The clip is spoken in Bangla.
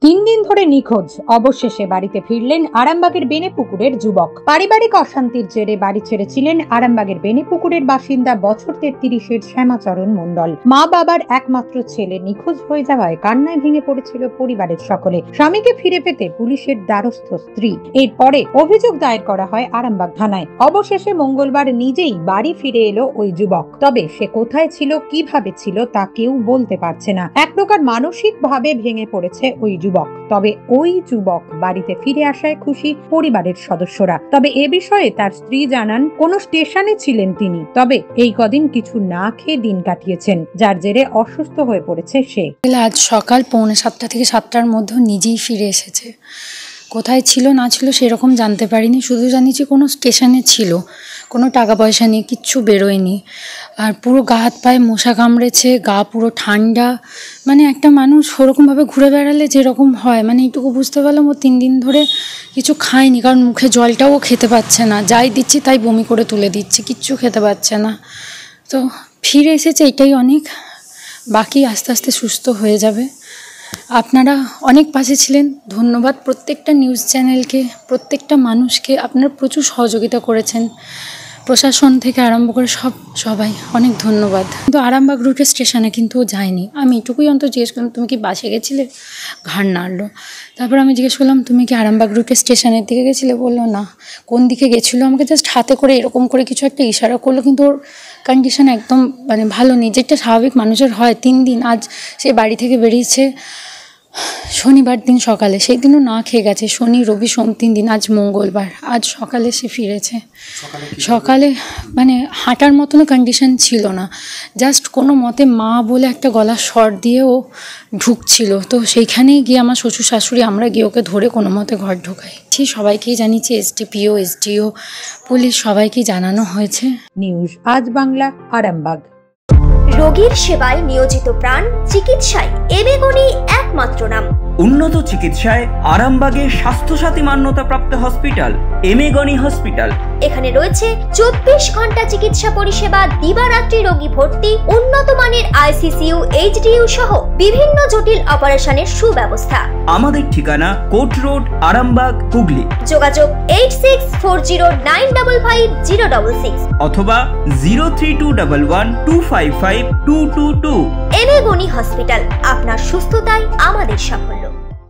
তিন দিন ধরে নিখোঁজ, অবশেষে বাড়িতে ফিরলেন আরামবাগের বেনেপুকুরের যুবক। পারিবারিক অশান্তির জেরে বাড়ি ছেড়েছিলেন আরামবাগের বেনেপুকুরের বাসিন্দা বছর 33-এর শ্যামাচরণ মণ্ডল। মা বাবার একমাত্র ছেলে নিখোঁজ হয়ে যাওয়ায় কান্নায় ভেঙে পড়েছিল পরিবারের সকলে। স্বামীকে ফিরে পেতে পুলিশের দ্বারস্থ স্ত্রী। এরপরে অভিযোগ দায়ের করা হয় আরামবাগ থানায়। অবশেষে মঙ্গলবার নিজেই বাড়ি ফিরে এলো ওই যুবক। তবে সে কোথায় ছিল, কিভাবে ছিল তা কেউ বলতে পারছে না। এক প্রকার মানসিক ভাবে ভেঙে পড়েছে ওই যুবক। তবে ওই যুবক বাড়িতে ফিরে আসায় খুশি পরিবারের সদস্যরা। তবে এ বিষয়ে তার স্ত্রী জানান, কোন স্টেশনে ছিলেন তিনি, তবে এই কদিন কিছু না খেয়ে দিন কাটিয়েছেন, যার জেরে অসুস্থ হয়ে পড়েছে সে। আজ সকাল 6:45 থেকে 7টার মধ্যে নিজেই ফিরে এসেছে। কোথায় ছিল না ছিল সেরকম জানতে পারিনি, শুধু জানিছি কোনো স্টেশনে ছিল, কোনো টাকা পয়সা নিয়ে কিচ্ছু বেরোয়নি। আর পুরো গা হাত পায়ে মশা কামড়েছে, গা পুরো ঠান্ডা। মানে একটা মানুষ ওরকমভাবে ঘুরে বেড়ালে যেরকম হয়, মানে এইটুকু বুঝতে পারলাম ও 3 দিন ধরে কিছু খায়নি, কারণ মুখে জলটাও খেতে পাচ্ছে না, যাই দিচ্ছি তাই বমি করে তুলে দিচ্ছে, কিচ্ছু খেতে পাচ্ছে না। তো ফিরে এসেছে, এটাই অনেক। বাকি আস্তে আস্তে সুস্থ হয়ে যাবে। আপনারা অনেক পাশে ছিলেন, ধন্যবাদ প্রত্যেকটা নিউজ চ্যানেলকে, প্রত্যেকটা মানুষকে। আপনারা প্রচুর সহযোগিতা করেছেন, প্রশাসন থেকে আরম্ভ করে সবাই অনেক ধন্যবাদ। কিন্তু আরামবাগ রুটের স্টেশনে কিন্তু যায়নি। আমি এটুকুই অন্তত জিজ্ঞেস করলাম, তুমি কি বাসে গেছিলে? ঘাড় নাড়লো। তারপর আমি জিজ্ঞেস করলাম, তুমি কি আরামবাগ রুটের স্টেশনের দিকে গেছিলে? বললো না। কোন দিকে গেছিলো? আমাকে জাস্ট হাতে করে এরকম করে কিছু একটা ইশারা করলো, কিন্তু ওর কন্ডিশন একদম মানে ভালো নেই, যেটা স্বাভাবিক মানুষের হয়। 3 দিন আজ সে বাড়ি থেকে বেরিয়েছে শনিবার দিন সকালে, সেই দিনও না খেয়ে গেছে। শনি রবি সোম 3 দিন, আজ মঙ্গলবার, আজ সকালে সে ফিরেছে। সকালে মানে হাঁটার মতনও কন্ডিশন ছিল না, জাস্ট কোনো মতে মা বলে একটা গলার স্বর দিয়ে ও ঢুকছিল। তো সেইখানেই গিয়ে আমার শ্বশুর শাশুড়ি আমরা গিয়ে ওকে ধরে কোনো মতে ঘর ঢোকাই। সবাইকেই জানিয়েছি, এসডিপিও এসডিও পুলিশ সবাইকেই জানানো হয়েছে। নিউজ আজ বাংলা, আরামবাগ। রোগীর সেবায় নিয়োজিত প্রাণ, চিকিৎসায় এবেগুনি একমাত্র নাম। উন্নত চিকিৎসায় আরামবাগে স্বাস্থ্যসাথী মান্যতাপ্রাপ্ত হসপিটাল এমেগনি হসপিটাল। এখানে রয়েছে 24 ঘন্টা চিকিৎসা পরিষেবা, দিবারাত্রি রোগী ভর্তি, উন্নত মানের আইসিসিইউ, এইচডিইউ সহ বিভিন্ন জটিল অপারেশনের সুব্যবস্থা। আমাদের ঠিকানা কোট রোড, আরামবাগ, হুগলি। যোগাযোগ 8640955066 অথবা 03211255222। এবেগুনি হসপিটাল, আপনার সুস্থতাই আমাদের সাফল্য।